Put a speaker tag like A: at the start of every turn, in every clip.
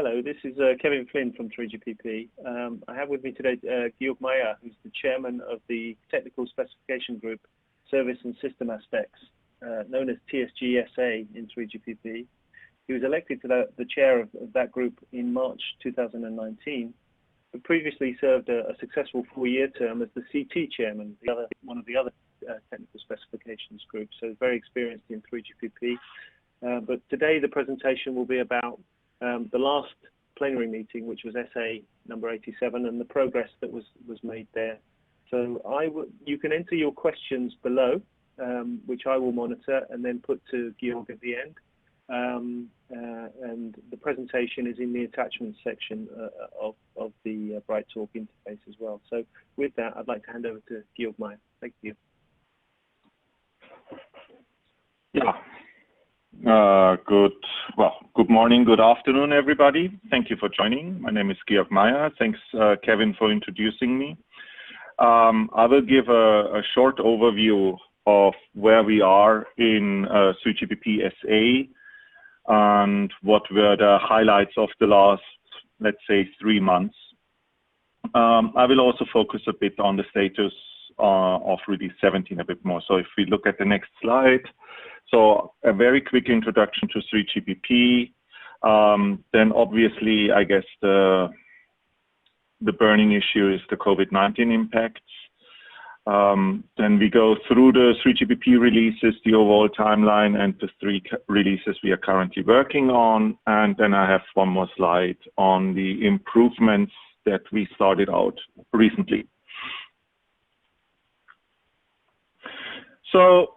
A: Hello, this is Kevin Flynn from 3GPP. I have with me today Georg Meyer, who's the chairman of the Technical Specification Group Service and System Aspects, known as TSG-SA in 3GPP. He was elected to the chair of that group in March 2019, but previously served a successful 4-year term as the CT chairman, one of the other technical specifications groups, so very experienced in 3GPP. But today the presentation will be about the last plenary meeting, which was SA number 87, and the progress that was made there. So you can enter your questions below, which I will monitor and then put to Georg at the end. And the presentation is in the attachments section of the BrightTalk interface as well. So with that, I'd like to hand over to Georg Meyer. Thank you.
B: Yeah. Good morning, good afternoon, everybody. Thank you for joining. My name is Georg Meyer. Thanks, Kevin, for introducing me. I will give a short overview of where we are in 3GPP SA and what were the highlights of the last, let's say, 3 months. I will also focus a bit on the status of Release 17 a bit more. So if we look at the next slide, so a very quick introduction to 3GPP. Then obviously, I guess the burning issue is the COVID-19 impacts. Then we go through the 3GPP releases, the overall timeline, and the 3 releases we are currently working on. And then I have one more slide on the improvements that we started out recently. So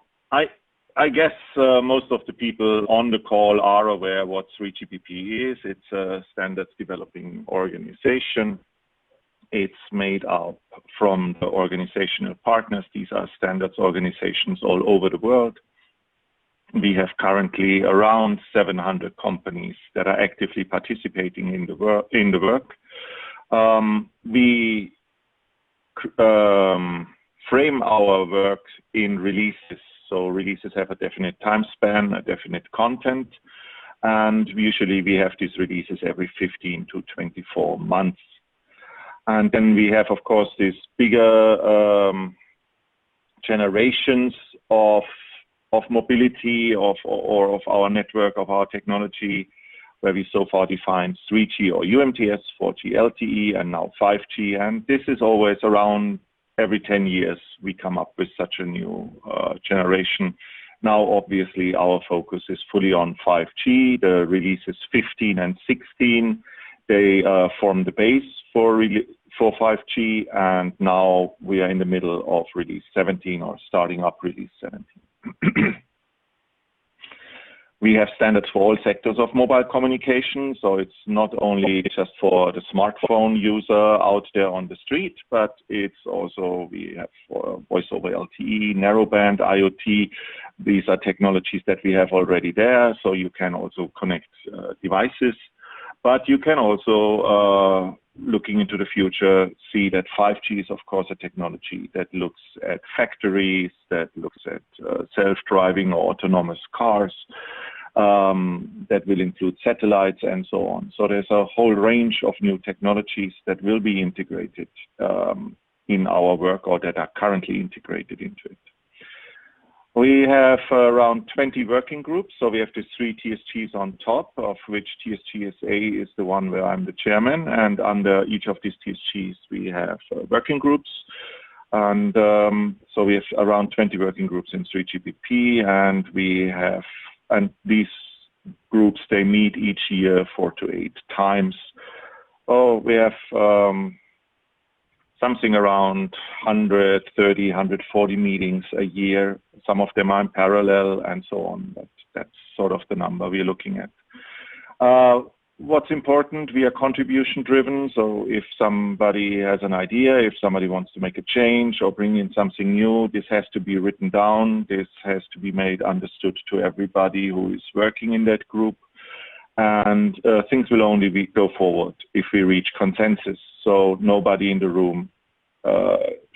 B: I guess most of the people on the call are aware what 3GPP is. It's a standards developing organization. It's made up from the organizational partners. These are standards organizations all over the world. We have currently around 700 companies that are actively participating in the work. We frame our work in releases. So releases have a definite time span, a definite content, and usually we have these releases every 15 to 24 months. And then we have, of course, these bigger generations of mobility or of our network, of our technology, where we so far defined 3G or UMTS, 4G LTE, and now 5G. And this is always around every 10 years we come up with such a new generation. Now, obviously, our focus is fully on 5G. The releases 15 and 16, they form the base for 5G, and now we are in the middle of release 17 or starting up release 17. We have standards for all sectors of mobile communication, so it's not only just for the smartphone user out there on the street, but it's also, we have for voice over LTE, narrowband, IoT. These are technologies that we have already there, so you can also connect devices. But you can also, looking into the future, see that 5G is, of course, a technology that looks at factories, that looks at self-driving or autonomous cars, that will include satellites and so on. So there's a whole range of new technologies that will be integrated in our work or that are currently integrated into it. We have around 20 working groups. So we have the 3 TSGs on top, of which TSG-SA is the one where I'm the chairman. And under each of these TSGs, we have working groups. And so we have around 20 working groups in 3GPP, and these groups, they meet each year 4 to 8 times. We have something around 130, 140 meetings a year. Some of them are in parallel and so on. But that's sort of the number we're looking at. What's important, we are contribution driven. So if somebody has an idea, if somebody wants to make a change or bring in something new, this has to be written down. This has to be made understood to everybody who is working in that group. And things will only go forward if we reach consensus. So nobody in the room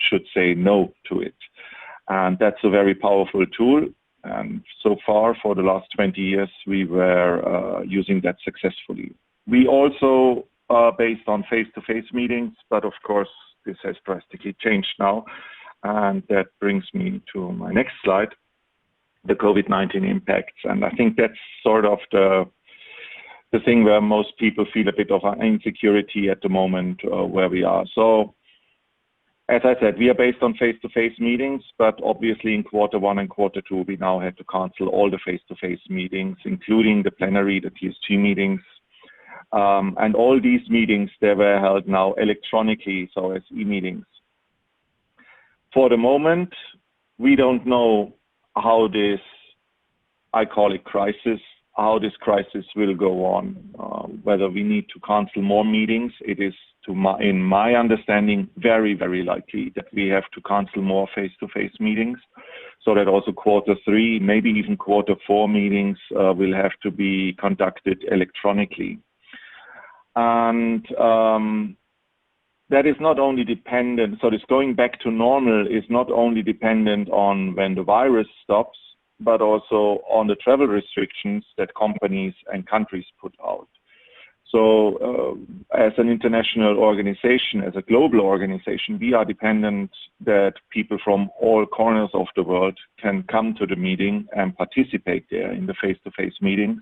B: should say no to it. And that's a very powerful tool. And so far, for the last 20 years, we were using that successfully. We also are based on face-to-face meetings, but of course, this has drastically changed now. And that brings me to my next slide, the COVID-19 impacts. And I think that's sort of the thing where most people feel a bit of insecurity at the moment where we are. So, as I said, we are based on face-to-face meetings, but obviously in Q1 and Q2, we now had to cancel all the face-to-face meetings, including the plenary, the TSG meetings. And all these meetings, they were held now electronically, so as e-meetings. For the moment, we don't know how this, I call it crisis, how this crisis will go on, whether we need to cancel more meetings. It is, in my understanding, very, very likely that we have to cancel more face-to-face meetings, so that also Q3, maybe even Q4 meetings will have to be conducted electronically. And that is not only dependent, so this going back to normal is not only dependent on when the virus stops, but also on the travel restrictions that companies and countries put out. So as an international organization, as a global organization, we are dependent that people from all corners of the world can come to the meeting and participate there in the face-to-face meetings.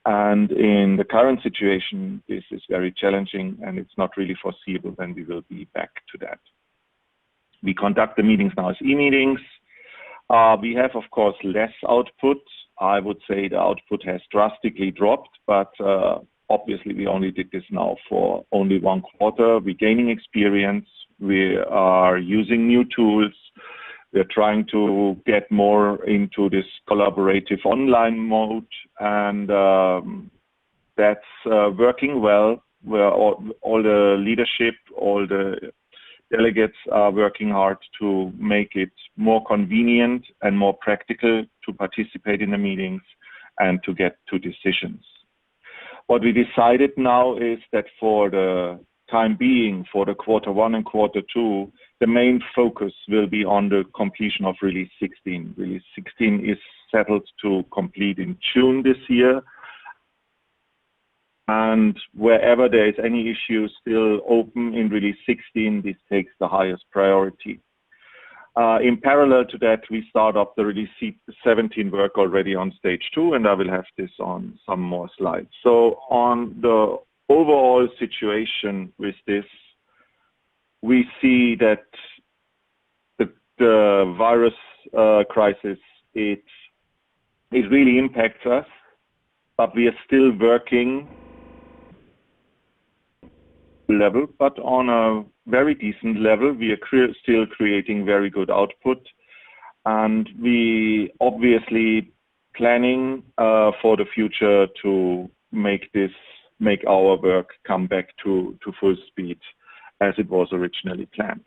B: And in the current situation, this is very challenging, and it's not really foreseeable when we will be back to that. We conduct the meetings now as e-meetings. We have, of course, less output. I would say the output has drastically dropped, but obviously we only did this now for only 1 quarter. We're gaining experience. We are using new tools. We're trying to get more into this collaborative online mode, and that's working well. Where all the leadership, all the delegates are working hard to make it more convenient and more practical to participate in the meetings and to get to decisions. What we decided now is that for the time being, for the Q1 and Q2, the main focus will be on the completion of Release 16. Release 16 is settled to complete in June this year. And wherever there is any issue still open in Release 16, this takes the highest priority. In parallel to that, we start up the Release 17 work already on stage 2, and I will have this on some more slides. So on the overall situation with this, we see that the virus crisis, it really impacts us, but we are still working level, but on a very decent level. We are still creating very good output, and we obviously planning for the future to make our work come back to full speed as it was originally planned.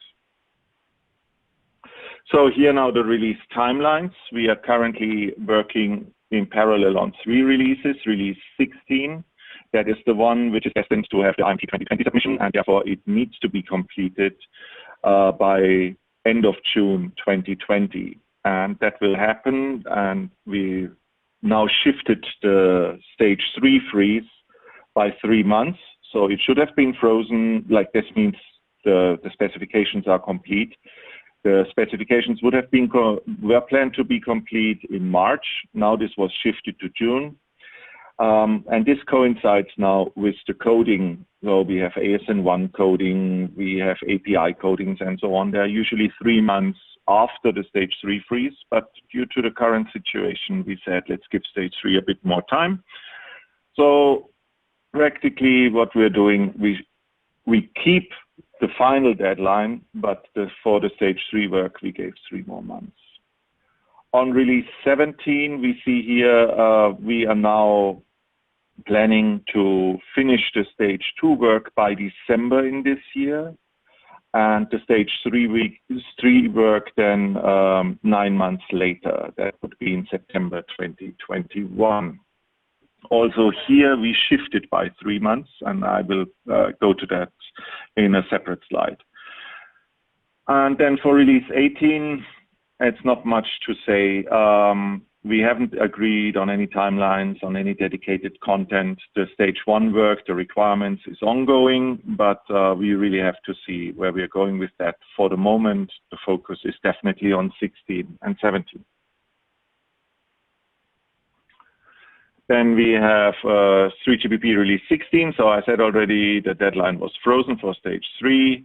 B: So here now the release timelines. We are currently working in parallel on 3 releases. Release 16, that is the one which is destined to have the IMT 2020 submission, and therefore it needs to be completed by end of June 2020. And that will happen, and we now shifted the stage 3 freeze by 3 months. So it should have been frozen, like this means the specifications are complete. The specifications would have been were planned to be complete in March. Now this was shifted to June. And this coincides now with the coding. So we have ASN1 coding, we have API codings and so on. They're usually 3 months after the stage 3 freeze, but due to the current situation, we said, let's give stage 3 a bit more time. So practically what we're doing, we keep the final deadline, but for the stage 3 work, we gave 3 more months. On release 17, we see here, we are now planning to finish the stage 2 work by December in this year, and the stage 3 work then 9 months later. That would be in September 2021. Also here we shifted by 3 months, and I will go to that in a separate slide. And then for release 18, it's not much to say. We haven't agreed on any timelines, on any dedicated content. The stage 1 work, the requirements is ongoing, but we really have to see where we are going with that. For the moment, the focus is definitely on 16 and 17. Then we have 3GPP release 16. So I said already the deadline was frozen for stage 3.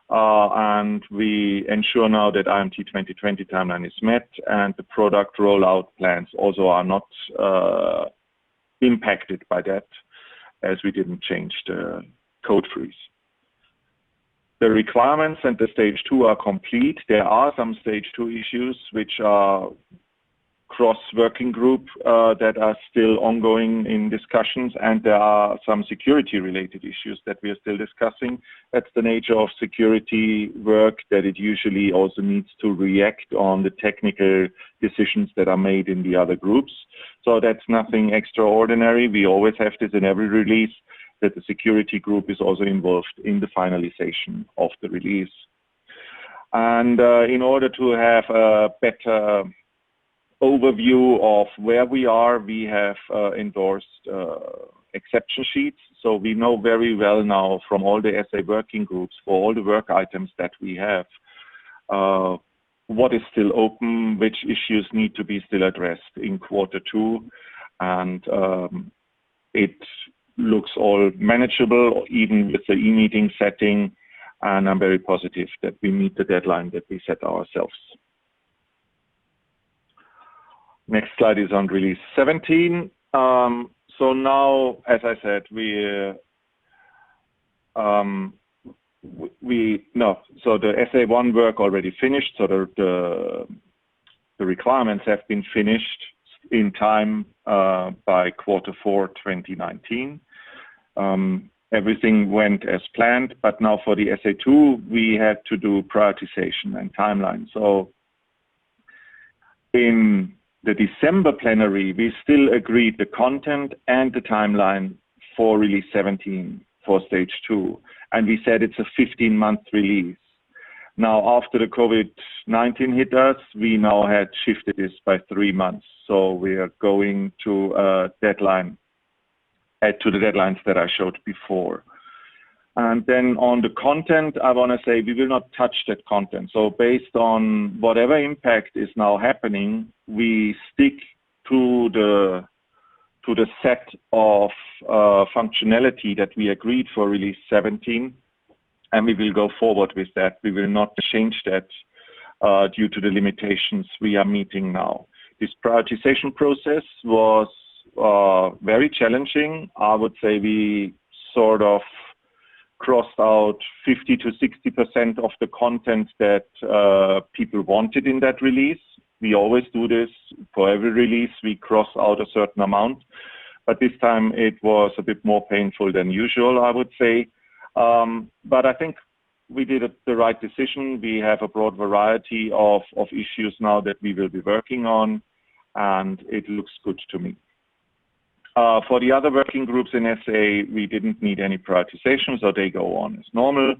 B: And we ensure now that IMT 2020 timeline is met, and the product rollout plans also are not impacted by that, as we didn't change the code freeze. The requirements and the stage 2 are complete. There are some stage 2 issues which are cross-working group that are still ongoing in discussions, and there are some security-related issues that we are still discussing. That's the nature of security work, that it usually also needs to react on the technical decisions that are made in the other groups. So that's nothing extraordinary. We always have this in every release, that the security group is also involved in the finalization of the release. And in order to have a better overview of where we are, we have endorsed exception sheets. So we know very well now from all the SA working groups for all the work items that we have, what is still open, which issues need to be still addressed in Q2. And it looks all manageable, even with the e-meeting setting. And I'm very positive that we meet the deadline that we set ourselves. Next slide is on release 17. So now, as I said, so the SA1 work already finished. So the requirements have been finished in time by Q4 2019. Everything went as planned, but now for the SA2, we had to do prioritization and timeline. So in the December plenary, we still agreed the content and the timeline for release 17 for stage 2. And we said it's a 15-month release. Now, after the COVID-19 hit us, we now had shifted this by 3 months. So we are going to a deadline, to the deadlines that I showed before. And then on the content, I want to say we will not touch that content. So based on whatever impact is now happening, we stick to the set of functionality that we agreed for release 17, and we will go forward with that. We will not change that due to the limitations we are meeting now. This prioritization process was very challenging. I would say we sort of crossed out 50 to 60% of the content that people wanted in that release. We always do this for every release. We cross out a certain amount, but this time it was a bit more painful than usual, I would say. But I think we did the right decision. We have a broad variety of issues now that we will be working on, and it looks good to me. For the other working groups in SA, we didn't need any prioritization, so they go on as normal.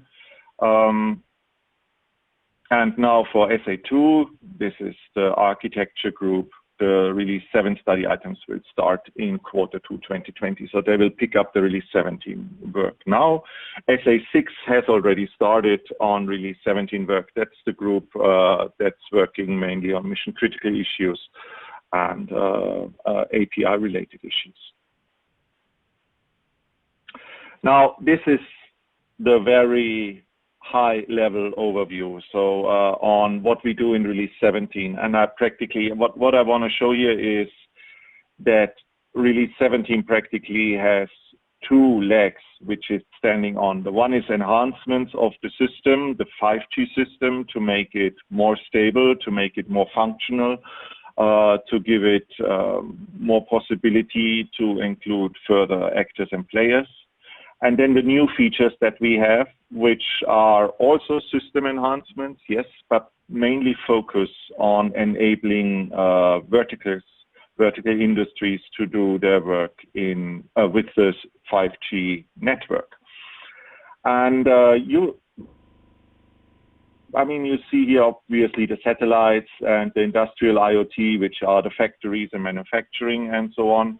B: And now for SA2, this is the architecture group. The release 7 study items will start in Q2 2020. So they will pick up the release 17 work now. SA6 has already started on release 17 work. That's the group that's working mainly on mission critical issues and API related issues. Now, this is the very high level overview. So on what we do in release 17, and I practically, what I want to show you is that release 17 practically has 2 legs, which it's standing on. The one is enhancements of the system, the 5G system, to make it more stable, to make it more functional, to give it more possibility to include further actors and players. And then the new features that we have, which are also system enhancements, yes, but mainly focus on enabling vertical industries to do their work in with this 5G network. And I mean, you see here obviously the satellites and the industrial IoT, which are the factories and manufacturing and so on.